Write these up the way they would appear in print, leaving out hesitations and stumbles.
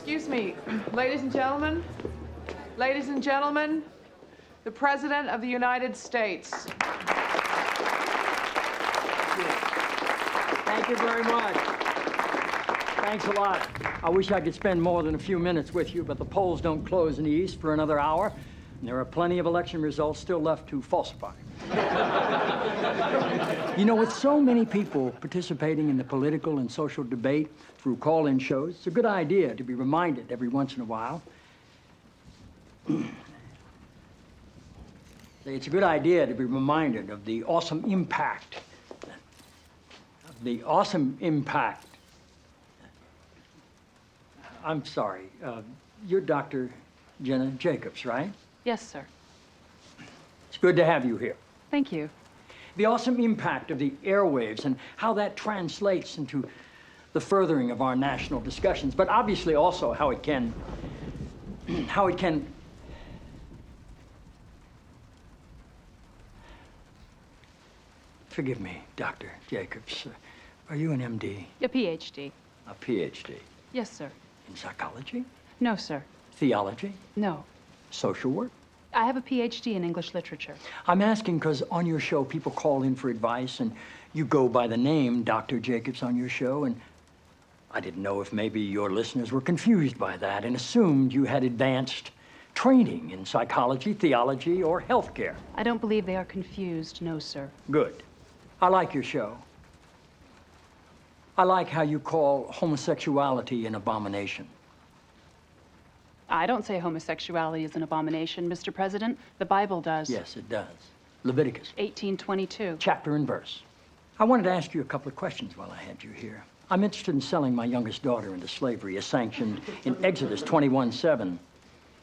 Excuse me, ladies and gentlemen, the President of the United States. Thank you very much. Thanks a lot. I wish I could spend more than a few minutes with you, but the polls don't close in the East for another hour, and there are plenty of election results still left to falsify. You know, with so many people participating in the political and social debate through call-in shows, it's a good idea to be reminded every once in a while. It's a good idea to be reminded of the awesome impact. I'm sorry. You're Dr. Jenna Jacobs, right? Yes, sir. It's good to have you here. Thank you. The awesome impact of the airwaves and how that translates into the furthering of our national discussions, but obviously also how it can Forgive me, Dr. Jacobs. Are you an MD? A PhD. A PhD? Yes, sir. In psychology? No, sir. Theology? No. Social work? I have a PhD in English literature. I'm asking because on your show, people call in for advice, and you go by the name Dr. Jacobs on your show, and I didn't know if maybe your listeners were confused by that and assumed you had advanced training in psychology, theology, or healthcare. I don't believe they are confused, no, sir. Good. I like your show. I like how you call homosexuality an abomination. I don't say homosexuality is an abomination, Mr. President. The Bible does. Yes, it does. Leviticus. 18:22. Chapter and verse. I wanted to ask you a couple of questions while I had you here. I'm interested in selling my youngest daughter into slavery as sanctioned in Exodus 21:7.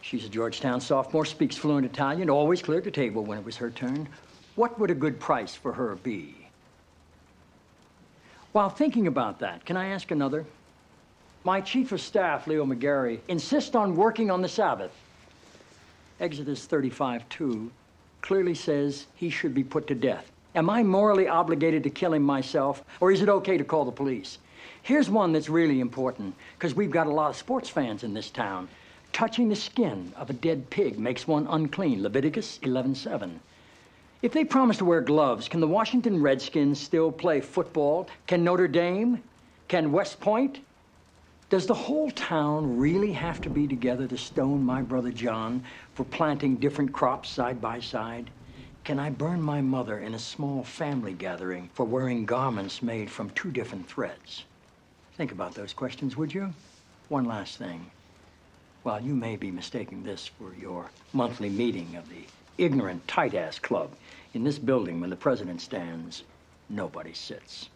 She's a Georgetown sophomore, speaks fluent Italian, always cleared the table when it was her turn. What would a good price for her be? While thinking about that, can I ask another? My chief of staff, Leo McGarry, insists on working on the Sabbath. Exodus 35:2 clearly says he should be put to death. Am I morally obligated to kill him myself, or is it okay to call the police? Here's one that's really important, because we've got a lot of sports fans in this town. Touching the skin of a dead pig makes one unclean, Leviticus 11:7. If they promise to wear gloves, can the Washington Redskins still play football? Can Notre Dame? Can West Point? Does the whole town really have to be together to stone my brother John for planting different crops side by side? Can I burn my mother in a small family gathering for wearing garments made from two different threads? Think about those questions, would you? One last thing. While you may be mistaking this for your monthly meeting of the ignorant tight-ass club, in this building, when the president stands, nobody sits.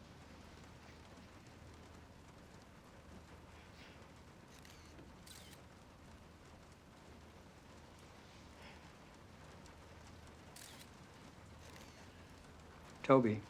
Toby.